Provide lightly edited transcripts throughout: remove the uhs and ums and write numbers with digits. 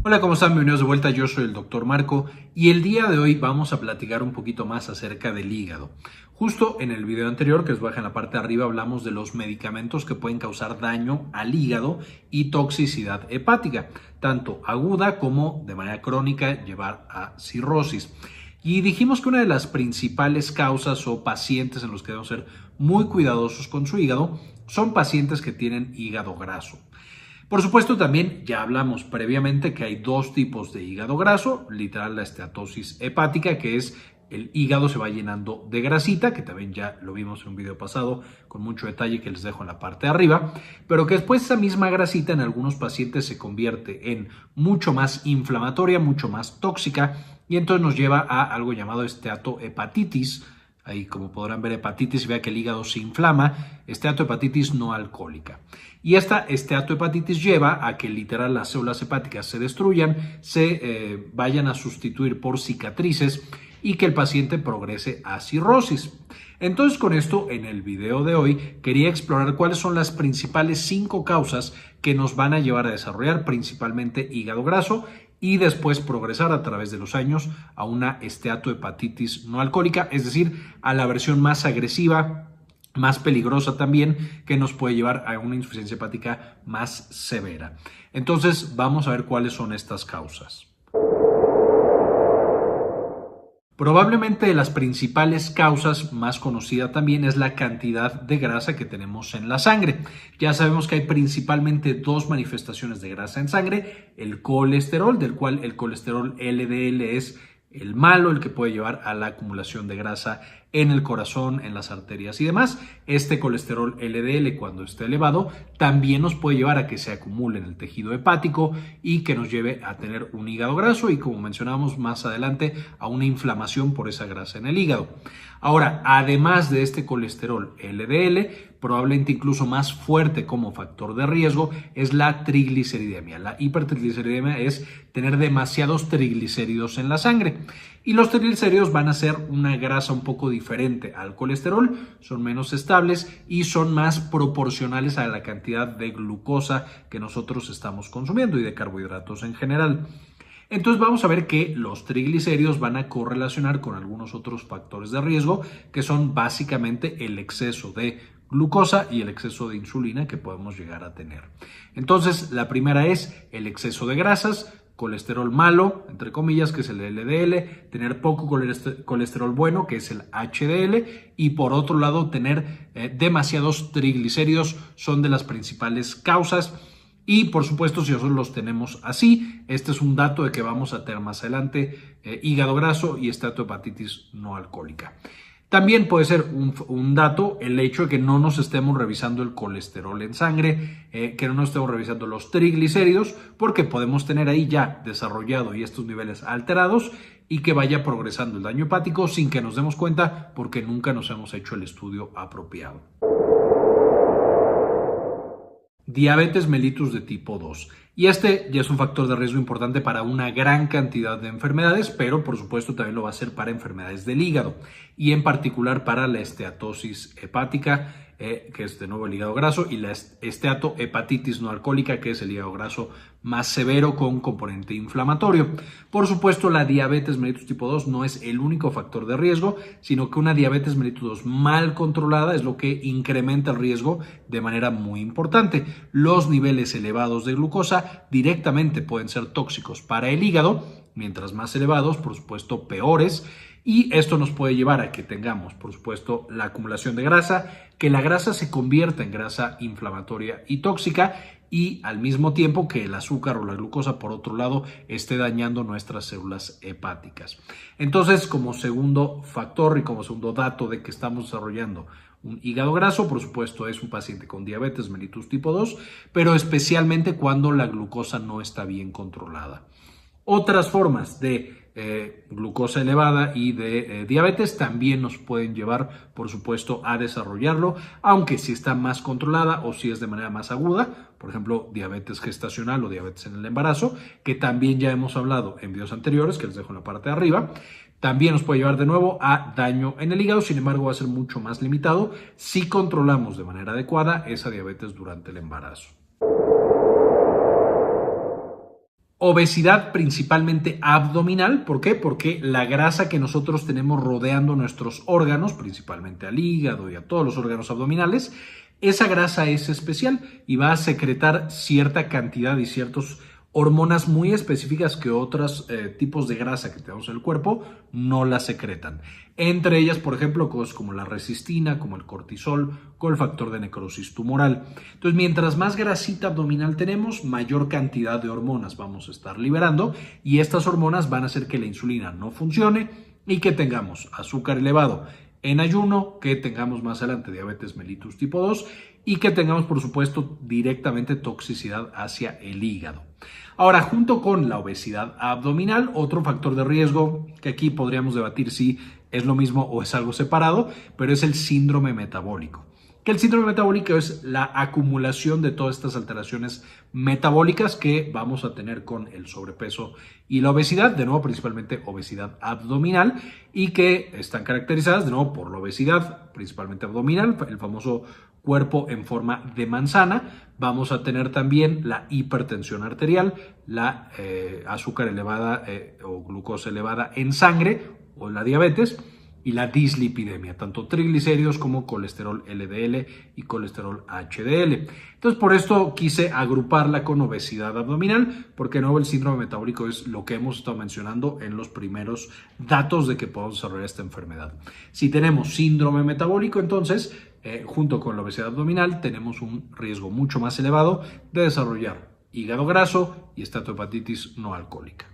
Hola, ¿cómo están? Bienvenidos de vuelta. Yo soy el doctor Marco y el día de hoy vamos a platicar un poquito más acerca del hígado. Justo en el video anterior, que os baja en la parte de arriba, hablamos de los medicamentos que pueden causar daño al hígado y toxicidad hepática, tanto aguda como de manera crónica llevar a cirrosis. Y dijimos que una de las principales causas o pacientes en los que debemos ser muy cuidadosos con su hígado son pacientes que tienen hígado graso. Por supuesto, también ya hablamos previamente que hay dos tipos de hígado graso, literal la esteatosis hepática, que es el hígado se va llenando de grasita, que también ya lo vimos en un video pasado con mucho detalle que les dejo en la parte de arriba, pero que después esa misma grasita en algunos pacientes se convierte en mucho más inflamatoria, mucho más tóxica y entonces nos lleva a algo llamado esteatohepatitis. Ahí, como podrán ver, hepatitis, vea que el hígado se inflama, esteatohepatitis no alcohólica. Y esta esteatohepatitis lleva a que literal las células hepáticas se destruyan, se vayan a sustituir por cicatrices y que el paciente progrese a cirrosis. Entonces, con esto, en el video de hoy, quería explorar cuáles son las principales 5 causas que nos van a llevar a desarrollar principalmente hígado graso y después progresar a través de los años a una esteatohepatitis no alcohólica, es decir, a la versión más agresiva, más peligrosa también, que nos puede llevar a una insuficiencia hepática más severa. Entonces, vamos a ver cuáles son estas causas. Probablemente de las principales causas más conocida también es la cantidad de grasa que tenemos en la sangre. Ya sabemos que hay principalmente dos manifestaciones de grasa en sangre, el colesterol, del cual el colesterol LDL es el malo, el que puede llevar a la acumulación de grasa en el corazón, en las arterias y demás. Este colesterol LDL, cuando esté elevado, también nos puede llevar a que se acumule en el tejido hepático y que nos lleve a tener un hígado graso y, como mencionamos más adelante, a una inflamación por esa grasa en el hígado. Ahora, además de este colesterol LDL, probablemente incluso más fuerte como factor de riesgo es la trigliceridemia. La hipertrigliceridemia es tener demasiados triglicéridos en la sangre. Y los triglicéridos van a ser una grasa un poco diferente al colesterol, son menos estables y son más proporcionales a la cantidad de glucosa que nosotros estamos consumiendo y de carbohidratos en general. Entonces vamos a ver que los triglicéridos van a correlacionar con algunos otros factores de riesgo que son básicamente el exceso de glucosa y el exceso de insulina que podemos llegar a tener. Entonces la primera es el exceso de grasas, colesterol malo, entre comillas, que es el LDL, tener poco colesterol bueno, que es el HDL, y por otro lado tener demasiados triglicéridos son de las principales causas. Y por supuesto, si nosotros los tenemos así, este es un dato de que vamos a tener más adelante hígado graso y esteatohepatitis no alcohólica. También puede ser un dato el hecho de que no nos estemos revisando el colesterol en sangre, que no nos estemos revisando los triglicéridos, porque podemos tener ahí ya desarrollado y estos niveles alterados y que vaya progresando el daño hepático sin que nos demos cuenta porque nunca nos hemos hecho el estudio apropiado. Diabetes mellitus de tipo 2. Y este ya es un factor de riesgo importante para una gran cantidad de enfermedades, pero por supuesto también lo va a ser para enfermedades del hígado y en particular para la esteatosis hepática, que es de nuevo el hígado graso, y la esteatohepatitis no alcohólica, que es el hígado graso más severo con componente inflamatorio. Por supuesto, la diabetes mellitus tipo 2 no es el único factor de riesgo, sino que una diabetes mellitus 2 mal controlada es lo que incrementa el riesgo de manera muy importante. Los niveles elevados de glucosa directamente pueden ser tóxicos para el hígado, mientras más elevados, por supuesto, peores. Y esto nos puede llevar a que tengamos, por supuesto, la acumulación de grasa, que la grasa se convierta en grasa inflamatoria y tóxica y al mismo tiempo que el azúcar o la glucosa, por otro lado, esté dañando nuestras células hepáticas. Entonces, como segundo factor y como segundo dato de que estamos desarrollando un hígado graso, por supuesto, es un paciente con diabetes mellitus tipo 2, pero especialmente cuando la glucosa no está bien controlada. Otras formas de glucosa elevada y de diabetes también nos pueden llevar, por supuesto, a desarrollarlo, aunque si está más controlada o si es de manera más aguda, por ejemplo, diabetes gestacional o diabetes en el embarazo, que también ya hemos hablado en videos anteriores, que les dejo en la parte de arriba. También nos puede llevar de nuevo a daño en el hígado, sin embargo va a ser mucho más limitado si controlamos de manera adecuada esa diabetes durante el embarazo. Obesidad principalmente abdominal, ¿por qué? Porque la grasa que nosotros tenemos rodeando nuestros órganos, principalmente al hígado y a todos los órganos abdominales, esa grasa es especial y va a secretar cierta cantidad y ciertas hormonas muy específicas que otros tipos de grasa que tenemos en el cuerpo no la secretan. Entre ellas, por ejemplo, cosas como la resistina, como el cortisol, con el factor de necrosis tumoral. Entonces, mientras más grasita abdominal tenemos, mayor cantidad de hormonas vamos a estar liberando y estas hormonas van a hacer que la insulina no funcione y que tengamos azúcar elevado en ayuno, que tengamos más adelante diabetes mellitus tipo 2 y que tengamos, por supuesto, directamente toxicidad hacia el hígado. Ahora, junto con la obesidad abdominal, otro factor de riesgo que aquí podríamos debatir si es lo mismo o es algo separado, pero es el síndrome metabólico. Que el síndrome metabólico es la acumulación de todas estas alteraciones metabólicas que vamos a tener con el sobrepeso y la obesidad, de nuevo principalmente obesidad abdominal, y que están caracterizadas de nuevo por la obesidad principalmente abdominal, el famoso cuerpo en forma de manzana. Vamos a tener también la hipertensión arterial, la azúcar elevada o glucosa elevada en sangre o la diabetes y la dislipidemia, tanto triglicéridos como colesterol LDL y colesterol HDL. Entonces, por esto quise agruparla con obesidad abdominal, porque de nuevo el síndrome metabólico es lo que hemos estado mencionando en los primeros datos de que podemos desarrollar esta enfermedad. Si tenemos síndrome metabólico, entonces, junto con la obesidad abdominal, tenemos un riesgo mucho más elevado de desarrollar hígado graso y esteatohepatitis no alcohólica.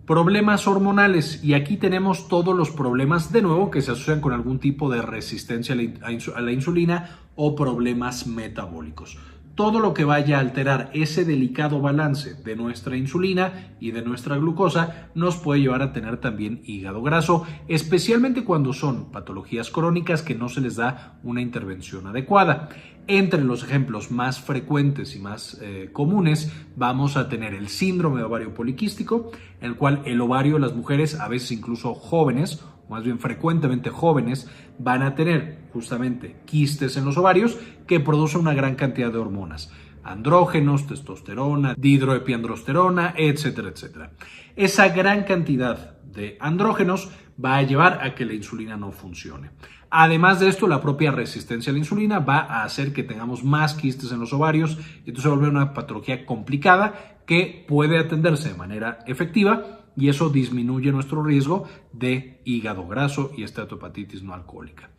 Problemas hormonales, y aquí tenemos todos los problemas de nuevo que se asocian con algún tipo de resistencia a la insulina o problemas metabólicos. Todo lo que vaya a alterar ese delicado balance de nuestra insulina y de nuestra glucosa nos puede llevar a tener también hígado graso, especialmente cuando son patologías crónicas que no se les da una intervención adecuada. Entre los ejemplos más frecuentes y más comunes vamos a tener el síndrome de ovario poliquístico, en el cual el ovario de las mujeres, a veces incluso jóvenes, o más bien frecuentemente jóvenes, van a tener justamente quistes en los ovarios que producen una gran cantidad de hormonas, andrógenos, testosterona, dihidroepiandrosterona, etcétera, etcétera. Esa gran cantidad de andrógenos va a llevar a que la insulina no funcione. Además de esto, la propia resistencia a la insulina va a hacer que tengamos más quistes en los ovarios y entonces se vuelve una patología complicada que puede atenderse de manera efectiva y eso disminuye nuestro riesgo de hígado graso y esteatohepatitis no alcohólica.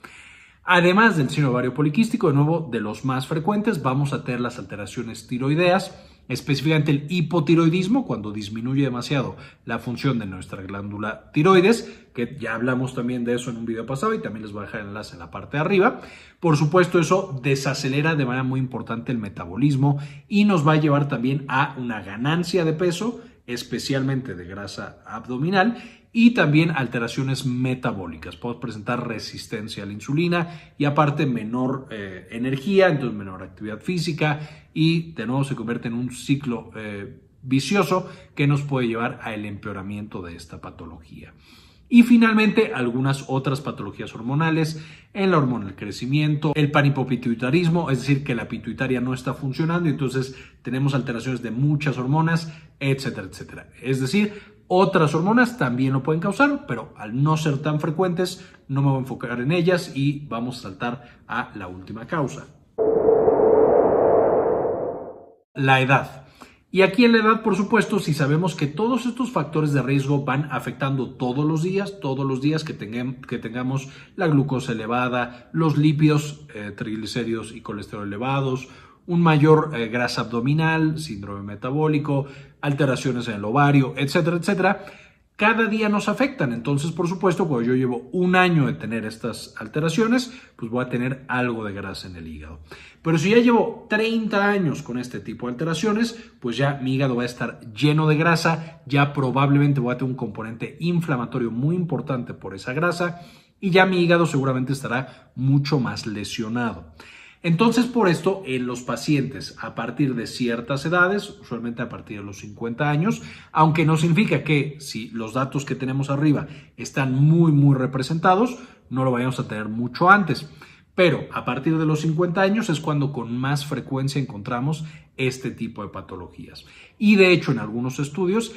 Además del síndrome ovario poliquístico, de nuevo, de los más frecuentes, vamos a tener las alteraciones tiroideas, específicamente el hipotiroidismo, cuando disminuye demasiado la función de nuestra glándula tiroides, que ya hablamos también de eso en un video pasado y también les voy a dejar el enlace en la parte de arriba. Por supuesto, eso desacelera de manera muy importante el metabolismo y nos va a llevar también a una ganancia de peso, especialmente de grasa abdominal, y también alteraciones metabólicas. Podemos presentar resistencia a la insulina y aparte menor energía, entonces menor actividad física y de nuevo se convierte en un ciclo vicioso que nos puede llevar al empeoramiento de esta patología. Y finalmente, algunas otras patologías hormonales, en la hormona del crecimiento, el panhipopituitarismo, es decir, que la pituitaria no está funcionando y entonces tenemos alteraciones de muchas hormonas, etcétera, etcétera. Es decir, otras hormonas también lo pueden causar, pero al no ser tan frecuentes, no me voy a enfocar en ellas y vamos a saltar a la última causa. La edad. Y aquí en la edad, por supuesto, si sabemos que todos estos factores de riesgo van afectando todos los días que tengamos la glucosa elevada, los lípidos, triglicéridos y colesterol elevados, un mayor grasa abdominal, síndrome metabólico, alteraciones en el ovario, etcétera, etcétera, cada día nos afectan. Entonces, por supuesto, cuando yo llevo un año de tener estas alteraciones, pues voy a tener algo de grasa en el hígado. Pero si ya llevo 30 años con este tipo de alteraciones, pues ya mi hígado va a estar lleno de grasa, ya probablemente voy a tener un componente inflamatorio muy importante por esa grasa y ya mi hígado seguramente estará mucho más lesionado. Entonces, por esto, en los pacientes a partir de ciertas edades, usualmente a partir de los 50 años, aunque no significa que si los datos que tenemos arriba están muy representados, no lo vayamos a tener mucho antes. Pero a partir de los 50 años es cuando con más frecuencia encontramos este tipo de patologías. Y de hecho, en algunos estudios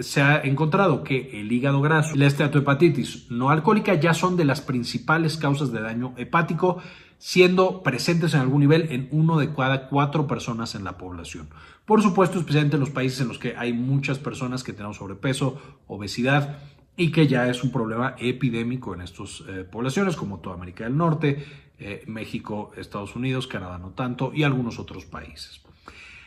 se ha encontrado que el hígado graso y la esteatohepatitis no alcohólica ya son de las principales causas de daño hepático, siendo presentes en algún nivel en 1 de cada 4 personas en la población. Por supuesto, especialmente en los países en los que hay muchas personas que tenemos sobrepeso, obesidad, y que ya es un problema epidémico en estas poblaciones, como toda América del Norte, México, Estados Unidos, Canadá no tanto, y algunos otros países.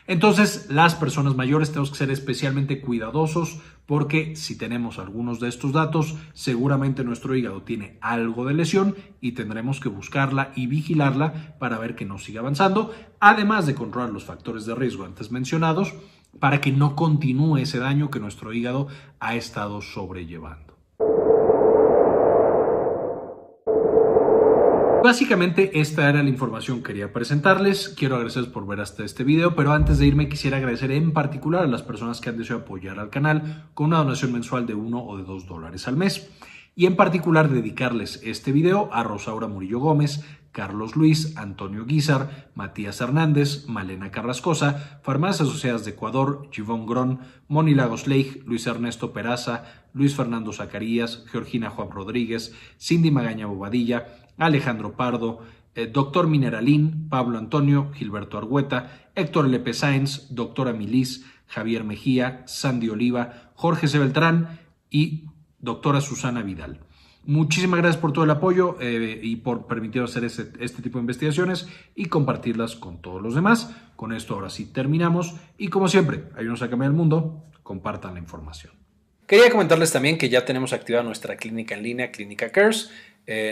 Entonces, las personas mayores tenemos que ser especialmente cuidadosos porque si tenemos algunos de estos datos, seguramente nuestro hígado tiene algo de lesión y tendremos que buscarla y vigilarla para ver que no siga avanzando, además de controlar los factores de riesgo antes mencionados para que no continúe ese daño que nuestro hígado ha estado sobrellevando. Básicamente esta era la información que quería presentarles. Quiero agradecerles por ver hasta este video, pero antes de irme quisiera agradecer en particular a las personas que han deseado apoyar al canal con una donación mensual de $1 o de $2 al mes. Y en particular dedicarles este video a Rosaura Murillo Gómez, Carlos Luis, Antonio Guizar, Matías Hernández, Malena Carrascosa, Farmacias Asociadas de Ecuador, Givón Grón, Moni Lagos Leigh, Luis Ernesto Peraza, Luis Fernando Zacarías, Georgina Juan Rodríguez, Cindy Magaña Bobadilla, Alejandro Pardo, Dr. Mineralín, Pablo Antonio, Gilberto Argüeta, Héctor Lepe Sáenz, Doctora Milis, Javier Mejía, Sandy Oliva, Jorge C. Beltrán y Doctora Susana Vidal. Muchísimas gracias por todo el apoyo y por permitirnos hacer este tipo de investigaciones y compartirlas con todos los demás. Con esto ahora sí terminamos y como siempre, ayúdenos a cambiar el mundo, compartan la información. Quería comentarles también que ya tenemos activada nuestra clínica en línea, Clínica Cares.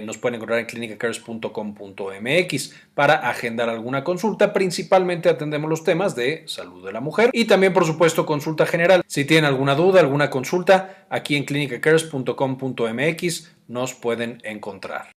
Nos pueden encontrar en clinicacares.com.mx para agendar alguna consulta. Principalmente atendemos los temas de salud de la mujer y también, por supuesto, consulta general. Si tienen alguna duda, alguna consulta, aquí en clinicacares.com.mx nos pueden encontrar.